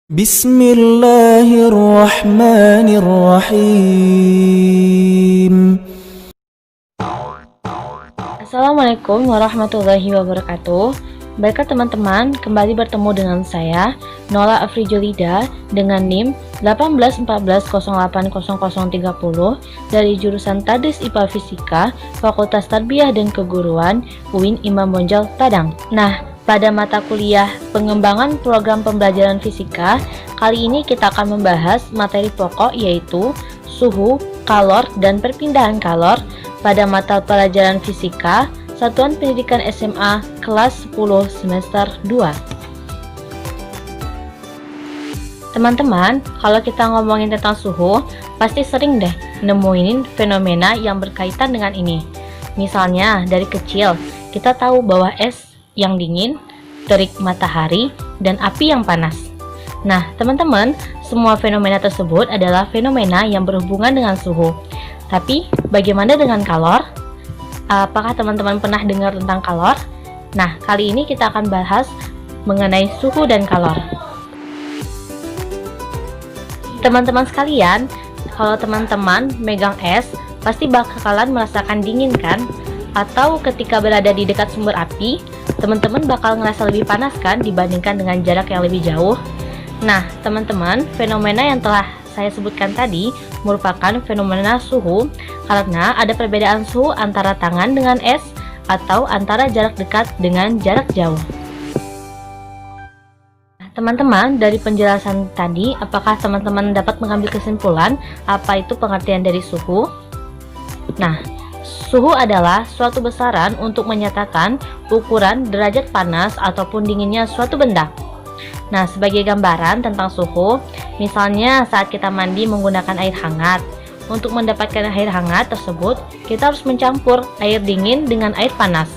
Bismillahirrahmanirrahim. Assalamualaikum warahmatullahi wabarakatuh. Baiklah teman-teman, kembali bertemu dengan saya Nola Afrijolida dengan NIM 181408030 dari jurusan Tadris IPA Fisika Fakultas Tarbiyah dan Keguruan UIN Imam Bonjol Padang. Nah, pada mata kuliah pengembangan program pembelajaran fisika, kali ini kita akan membahas materi pokok yaitu suhu, kalor, dan perpindahan kalor pada mata pelajaran fisika Satuan Pendidikan SMA kelas 10 semester 2. Teman-teman, kalau kita ngomongin tentang suhu, pasti sering deh nemuin fenomena yang berkaitan dengan ini. Misalnya, dari kecil, kita tahu bahwa es yang dingin, terik matahari, dan api yang panas. Nah, teman-teman, semua fenomena tersebut adalah fenomena yang berhubungan dengan suhu. Tapi, bagaimana dengan kalor? Apakah teman-teman pernah dengar tentang kalor? Nah, kali ini kita akan bahas mengenai suhu dan kalor. Teman-teman sekalian, kalau teman-teman megang es, pasti bakalan merasakan dingin kan? Atau ketika berada di dekat sumber api, teman-teman bakal ngerasa lebih panas kan dibandingkan dengan jarak yang lebih jauh? Nah, teman-teman, fenomena yang telah saya sebutkan tadi merupakan fenomena suhu karena ada perbedaan suhu antara tangan dengan es atau antara jarak dekat dengan jarak jauh. Teman-teman, dari penjelasan tadi, apakah teman-teman dapat mengambil kesimpulan apa itu pengertian dari suhu? Nah, suhu adalah suatu besaran untuk menyatakan ukuran derajat panas ataupun dinginnya suatu benda. Nah, sebagai gambaran tentang suhu, misalnya saat kita mandi menggunakan air hangat. Untuk mendapatkan air hangat tersebut, kita harus mencampur air dingin dengan air panas.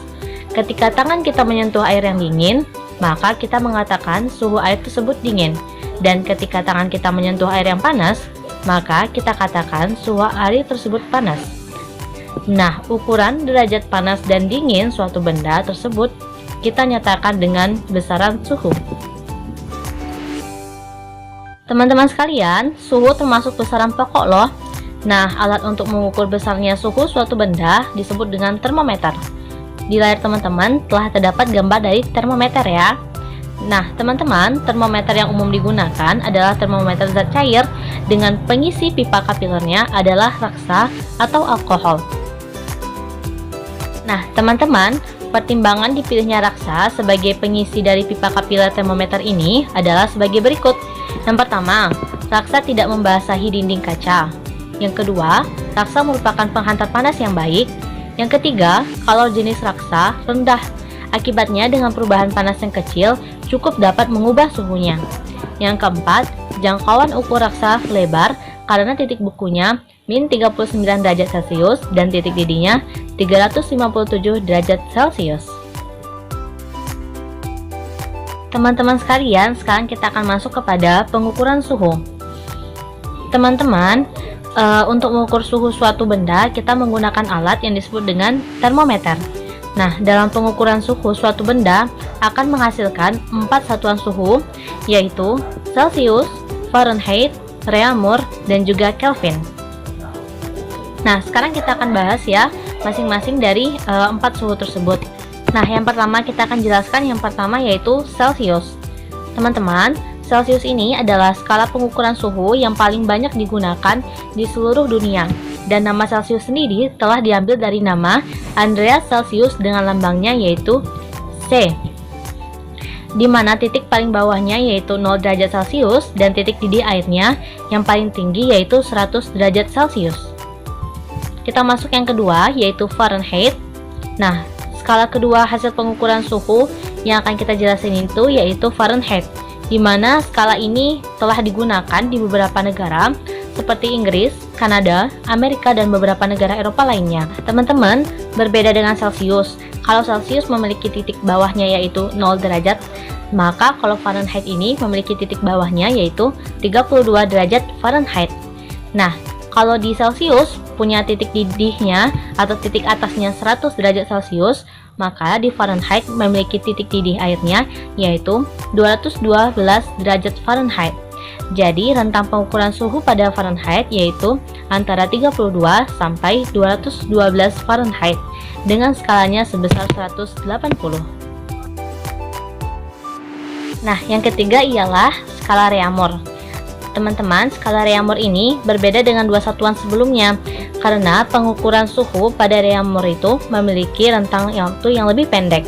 Ketika tangan kita menyentuh air yang dingin, maka kita mengatakan suhu air tersebut dingin. Dan ketika tangan kita menyentuh air yang panas, maka kita katakan suhu air tersebut panas. Nah, ukuran derajat panas dan dingin suatu benda tersebut kita nyatakan dengan besaran suhu. Teman-teman sekalian, suhu termasuk besaran pokok loh. Nah, alat untuk mengukur besarnya suhu suatu benda disebut dengan termometer. Di layar teman-teman telah terdapat gambar dari termometer ya. Nah, teman-teman, termometer yang umum digunakan adalah termometer zat cair dengan pengisi pipa kapilernya adalah raksa atau alkohol. Nah, teman-teman, pertimbangan dipilihnya raksa sebagai pengisi dari pipa kapiler termometer ini adalah sebagai berikut. Yang pertama, raksa tidak membasahi dinding kaca. Yang kedua, raksa merupakan penghantar panas yang baik. Yang ketiga, kalor jenis raksa rendah. Akibatnya dengan perubahan panas yang kecil cukup dapat mengubah suhunya. Yang keempat, jangkauan ukur raksa lebar karena titik bukunya min 39 derajat Celcius dan titik didihnya 357 derajat Celcius. Teman-teman sekalian, sekarang kita akan masuk kepada pengukuran suhu. Teman-teman, untuk mengukur suhu suatu benda, kita menggunakan alat yang disebut dengan termometer. Nah, dalam pengukuran suhu suatu benda akan menghasilkan 4 satuan suhu, yaitu Celcius, Fahrenheit, Reaumur, dan juga Kelvin. Nah, sekarang kita akan bahas ya masing-masing dari 4 suhu tersebut. Nah, yang pertama kita akan jelaskan yang pertama yaitu Celcius. Teman-teman, Celcius ini adalah skala pengukuran suhu yang paling banyak digunakan di seluruh dunia. Dan nama Celcius sendiri telah diambil dari nama Andreas Celsius dengan lambangnya yaitu C. Di mana titik paling bawahnya yaitu 0 derajat Celcius dan titik didih airnya yang paling tinggi yaitu 100 derajat Celcius. Kita masuk yang kedua yaitu Fahrenheit. Nah, skala kedua hasil pengukuran suhu yang akan kita jelasin itu yaitu Fahrenheit, di mana skala ini telah digunakan di beberapa negara seperti Inggris, Kanada, Amerika, dan beberapa negara Eropa lainnya. Teman-teman, berbeda dengan Celcius. Kalau Celcius memiliki titik bawahnya yaitu 0 derajat, maka kalau Fahrenheit ini memiliki titik bawahnya yaitu 32 derajat Fahrenheit. Nah, kalau di Celcius punya titik didihnya atau titik atasnya 100 derajat Celcius, maka di Fahrenheit memiliki titik didih airnya yaitu 212 derajat Fahrenheit. Jadi rentang pengukuran suhu pada Fahrenheit yaitu antara 32 sampai 212 Fahrenheit dengan skalanya sebesar 180. Nah, yang ketiga ialah skala Reaumur. Teman-teman, skala Reaumur ini berbeda dengan dua satuan sebelumnya karena pengukuran suhu pada Reaumur itu memiliki rentang waktu yang lebih pendek.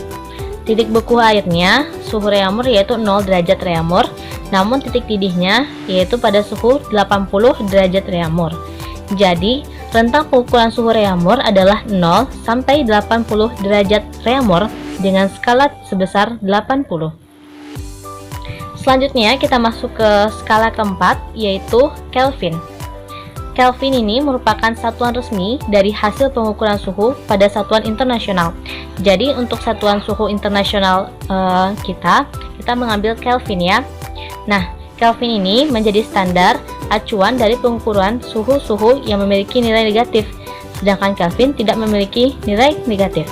Titik beku airnya suhu Reaumur yaitu 0 derajat Reaumur, namun titik didihnya yaitu pada suhu 80 derajat Reaumur. Jadi, rentang pengukuran suhu Reaumur adalah 0 sampai 80 derajat Reaumur dengan skala sebesar 80. Selanjutnya kita masuk ke skala keempat yaitu Kelvin. Kelvin ini merupakan satuan resmi dari hasil pengukuran suhu pada satuan internasional. Jadi untuk satuan suhu internasional kita mengambil Kelvin ya. Nah, Kelvin ini menjadi standar acuan dari pengukuran suhu-suhu yang memiliki nilai negatif, sedangkan Kelvin tidak memiliki nilai negatif.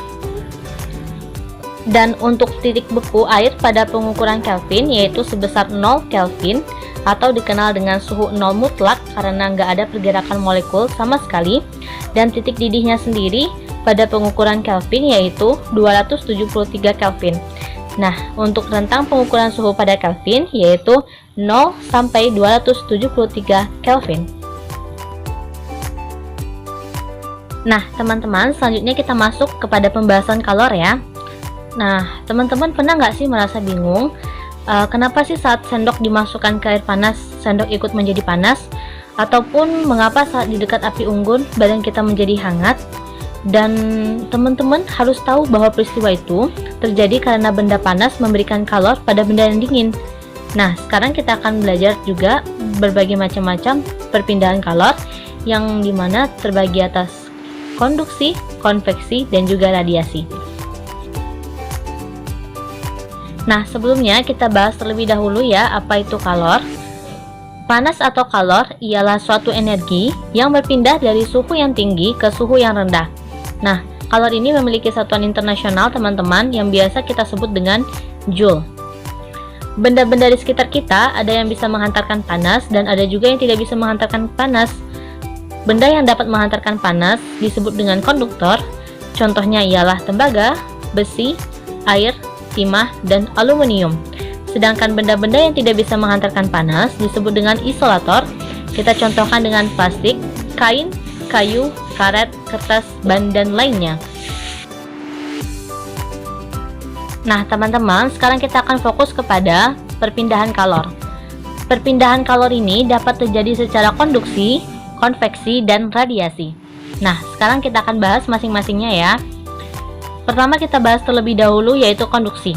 Dan untuk titik beku air pada pengukuran Kelvin yaitu sebesar 0 Kelvin atau dikenal dengan suhu 0 mutlak karena nggak ada pergerakan molekul sama sekali, dan titik didihnya sendiri pada pengukuran Kelvin yaitu 273 Kelvin. Nah, untuk rentang pengukuran suhu pada Kelvin yaitu 0 sampai 273 Kelvin. Nah, teman-teman, selanjutnya kita masuk kepada pembahasan kalor ya. Nah, teman-teman pernah nggak sih merasa bingung? Kenapa sih saat sendok dimasukkan ke air panas, sendok ikut menjadi panas? Ataupun mengapa saat di dekat api unggun, badan kita menjadi hangat? Dan teman-teman harus tahu bahwa peristiwa itu terjadi karena benda panas memberikan kalor pada benda yang dingin. Nah, sekarang kita akan belajar juga berbagai macam-macam perpindahan kalor yang dimana terbagi atas konduksi, konveksi, dan juga radiasi. Nah, sebelumnya kita bahas terlebih dahulu ya apa itu kalor. Panas atau kalor ialah suatu energi yang berpindah dari suhu yang tinggi ke suhu yang rendah. Nah, kalor ini memiliki satuan internasional teman-teman yang biasa kita sebut dengan Joule. Benda-benda di sekitar kita ada yang bisa menghantarkan panas dan ada juga yang tidak bisa menghantarkan panas. Benda yang dapat menghantarkan panas disebut dengan konduktor. Contohnya ialah tembaga, besi, air, timah, dan aluminium. Sedangkan benda-benda yang tidak bisa menghantarkan panas disebut dengan isolator. Kita contohkan dengan plastik, kain, kayu, karet, kertas, ban, dan lainnya. Nah, teman-teman, sekarang kita akan fokus kepada perpindahan kalor. Perpindahan kalor ini dapat terjadi secara konduksi, konveksi, dan radiasi. Nah, sekarang kita akan bahas masing-masingnya ya. Pertama kita bahas terlebih dahulu yaitu konduksi.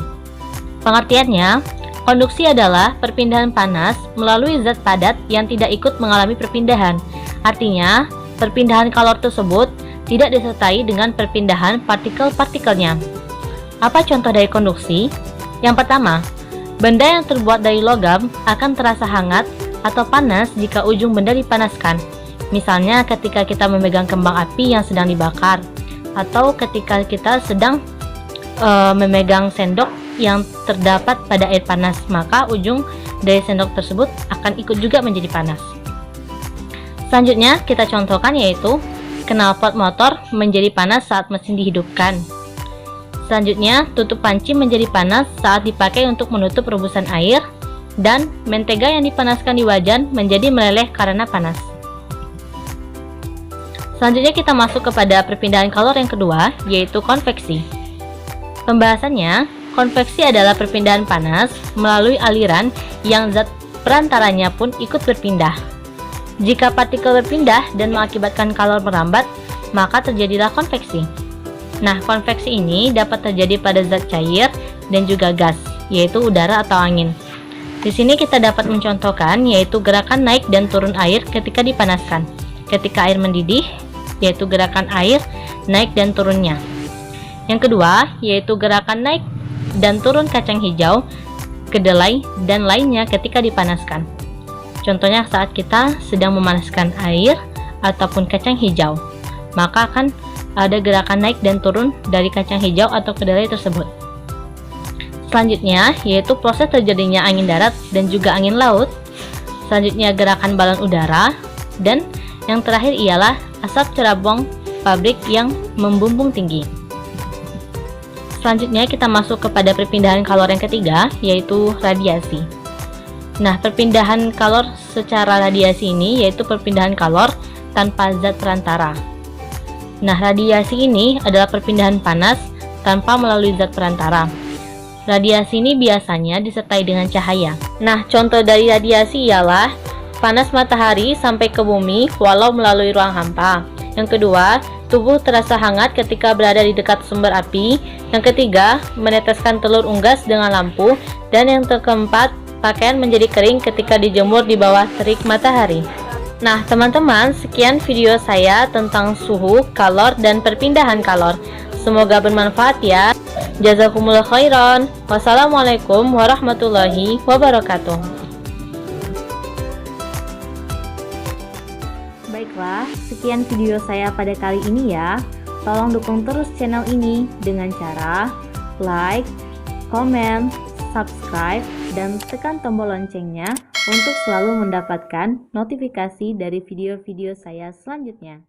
Pengertiannya, konduksi adalah perpindahan panas melalui zat padat yang tidak ikut mengalami perpindahan. Artinya, perpindahan kalor tersebut tidak disertai dengan perpindahan partikel-partikelnya. Apa contoh dari konduksi? Yang pertama, benda yang terbuat dari logam akan terasa hangat atau panas jika ujung benda dipanaskan. Misalnya ketika kita memegang kembang api yang sedang dibakar, atau ketika kita sedang memegang sendok yang terdapat pada air panas, maka ujung dari sendok tersebut akan ikut juga menjadi panas. Selanjutnya kita contohkan yaitu knalpot motor menjadi panas saat mesin dihidupkan. Selanjutnya tutup panci menjadi panas saat dipakai untuk menutup rebusan air, dan mentega yang dipanaskan di wajan menjadi meleleh karena panas. Selanjutnya kita masuk kepada perpindahan kalor yang kedua, yaitu konveksi. Pembahasannya, konveksi adalah perpindahan panas melalui aliran yang zat perantaranya pun ikut berpindah. Jika partikel berpindah dan mengakibatkan kalor merambat, maka terjadilah konveksi. Nah, konveksi ini dapat terjadi pada zat cair dan juga gas, yaitu udara atau angin. Di sini kita dapat mencontohkan yaitu gerakan naik dan turun air ketika dipanaskan. Ketika air mendidih, yaitu gerakan air naik dan turunnya. Yang kedua, yaitu gerakan naik dan turun kacang hijau, kedelai, dan lainnya ketika dipanaskan. Contohnya saat kita sedang memanaskan air ataupun kacang hijau, maka akan ada gerakan naik dan turun dari kacang hijau atau kedelai tersebut. Selanjutnya yaitu proses terjadinya angin darat dan juga angin laut. Selanjutnya gerakan balon udara, dan yang terakhir ialah asap cerabong pabrik yang membumbung tinggi. Selanjutnya kita masuk kepada perpindahan kalor yang ketiga, yaitu radiasi. Nah, perpindahan kalor secara radiasi ini yaitu perpindahan kalor tanpa zat perantara. Nah, radiasi ini adalah perpindahan panas tanpa melalui zat perantara. Radiasi ini biasanya disertai dengan cahaya. Nah, contoh dari radiasi ialah panas matahari sampai ke bumi walau melalui ruang hampa. Yang kedua, tubuh terasa hangat ketika berada di dekat sumber api. Yang ketiga, meneteskan telur unggas dengan lampu. Dan yang keempat, pakaian menjadi kering ketika dijemur di bawah terik matahari. Nah, teman-teman, sekian video saya tentang suhu, kalor, dan perpindahan kalor. Semoga bermanfaat ya. Jazakumullah khairan. Wassalamualaikum warahmatullahi wabarakatuh. Baiklah, sekian video saya pada kali ini ya. Tolong dukung terus channel ini dengan cara like, comment, subscribe, dan tekan tombol loncengnya untuk selalu mendapatkan notifikasi dari video-video saya selanjutnya.